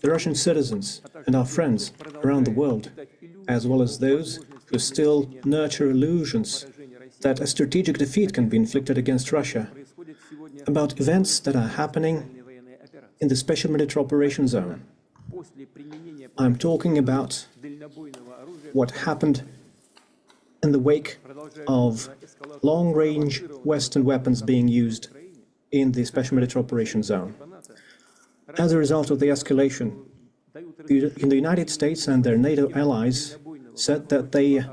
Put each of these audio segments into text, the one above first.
the Russian citizens and our friends around the world, as well as those who still nurture illusions that a strategic defeat can be inflicted against Russia, about events that are happening in the special military operation zone. I'm talking about what happened in the wake of long-range Western weapons being used in the special military operation zone. As a result of the escalation, the United States and their NATO allies said that they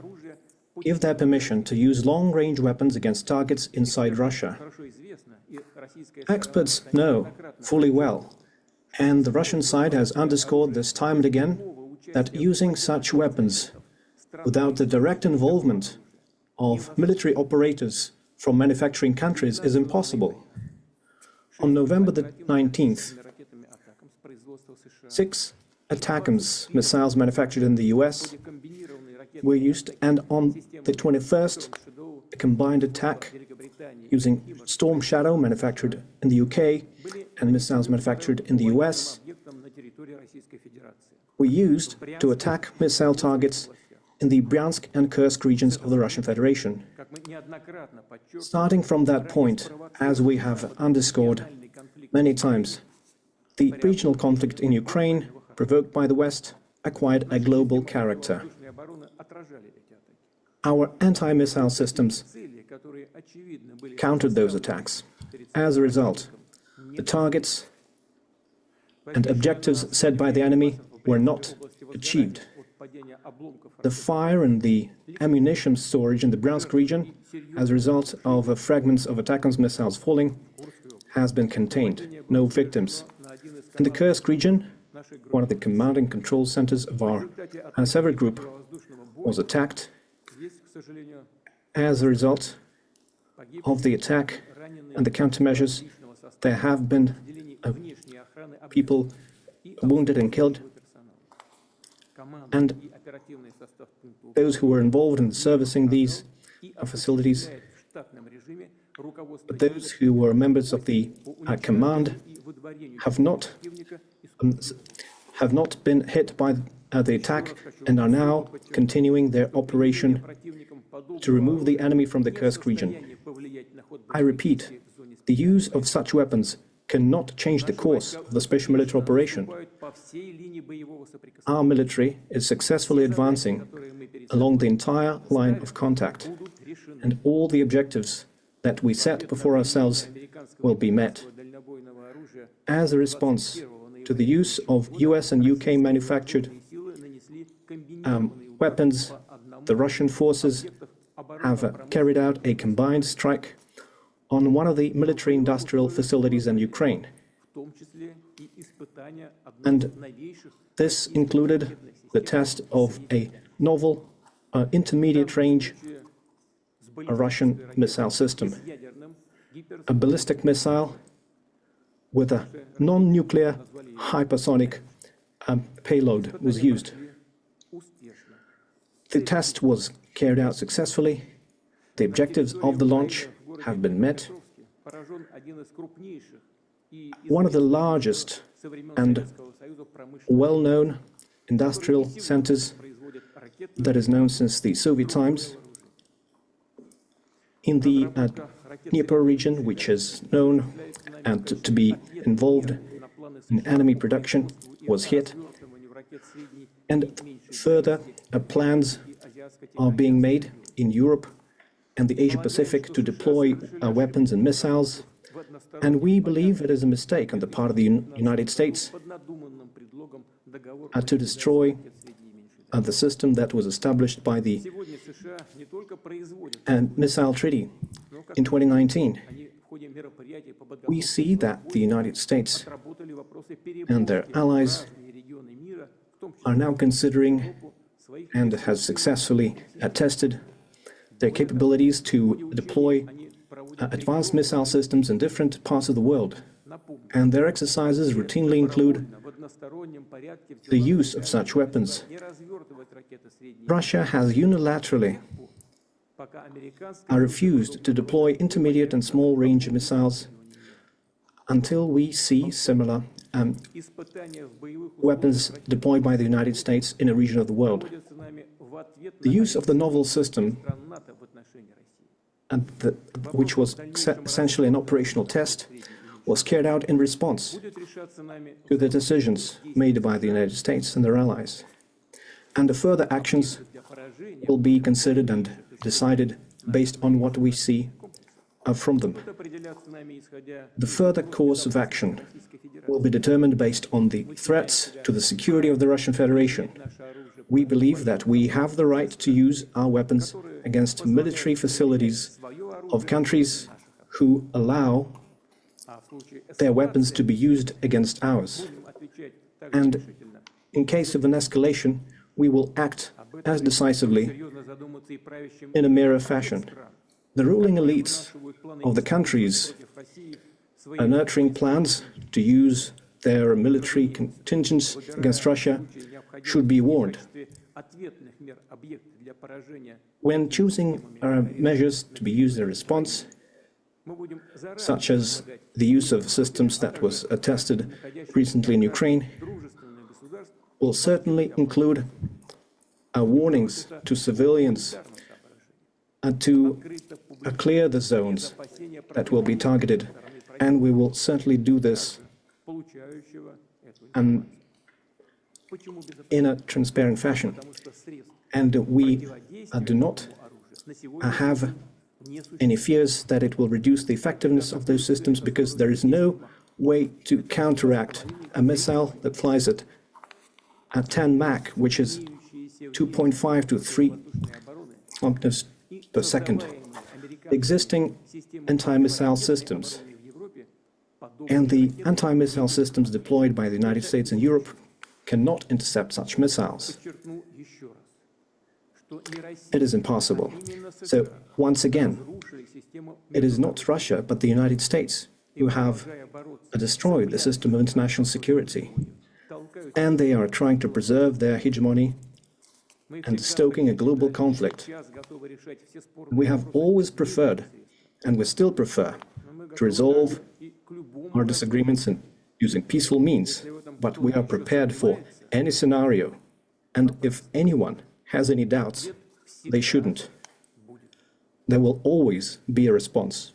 give their permission to use long-range weapons against targets inside Russia. Experts know fully well, and the Russian side has underscored this time and again, that using such weapons without the direct involvement of military operators from manufacturing countries is impossible. On November the 19th, 6 ATACMS missiles manufactured in the US were used, and on the 21st, a combined attack using Storm Shadow manufactured in the UK and missiles manufactured in the US were used to attack missile targets in the Bryansk and Kursk regions of the Russian Federation. Starting from that point, as we have underscored many times, the regional conflict in Ukraine, provoked by the West, acquired a global character. Our anti-missile systems countered those attacks. As a result, the targets and objectives set by the enemy were not achieved. The fire and the ammunition storage in the Bryansk region, as a result of fragments of ATACMS missiles falling, has been contained. No victims. In the Kursk region, one of the command and control centers of our Severed group was attacked. As a result of the attack and the countermeasures, there have been people wounded and killed, and those who were involved in servicing these facilities, but those who were members of the command have not been hit by the attack and are now continuing their operation to remove the enemy from the Kursk region. I repeat, the use of such weapons cannot change the course of the special military operation. Our military is successfully advancing along the entire line of contact, and all the objectives that we set before ourselves will be met. As a response to the use of US and UK manufactured weapons, the Russian forces have carried out a combined strike on one of the military-industrial facilities in Ukraine. And this included the test of a novel intermediate-range Russian missile system. A ballistic missile with a non-nuclear hypersonic payload was used. The test was carried out successfully. The objectives of the launch have been met. One of the largest and well-known industrial centers that is known since the Soviet times in the Dnieper region, which is known and to be involved in enemy production, was hit. And further plans are being made in Europe and the Asia-Pacific to deploy weapons and missiles. And we believe it is a mistake on the part of the United States to destroy the system that was established by the Missile Treaty in 2019. We see that the United States and their allies are now considering and have successfully tested their capabilities to deploy advanced missile systems in different parts of the world. And their exercises routinely include the use of such weapons. Russia has unilaterally refused to deploy intermediate and small-range missiles until we see similar weapons deployed by the United States in a region of the world. The use of the novel system, which was essentially an operational test, was carried out in response to the decisions made by the United States and their allies. And the further actions will be considered and decided based on what we see from them. The further course of action will be determined based on the threats to the security of the Russian Federation. We believe that we have the right to use our weapons against military facilities of countries who allow their weapons to be used against ours. And in case of an escalation, we will act as decisively in a mirror fashion. The ruling elites of the countries are nurturing plans to use their military contingents against Russia should be warned. When choosing measures to be used in response, such as the use of systems that was tested recently in Ukraine, will certainly include warnings to civilians to clear the zones that will be targeted, and we will certainly do this in a transparent fashion. And we do not have any fears that it will reduce the effectiveness of those systems, because there is no way to counteract a missile that flies at 10 Mach, which is 2.5 to 3 kilometers per second. Existing anti-missile systems and the anti-missile systems deployed by the United States and Europe cannot intercept such missiles. It is impossible. So, once again, it is not Russia, but the United States who have destroyed the system of international security. And they are trying to preserve their hegemony and stoking a global conflict. We have always preferred, and we still prefer, to resolve our disagreements using peaceful means, but we are prepared for any scenario, and if anyone has any doubts, they shouldn't. There will always be a response.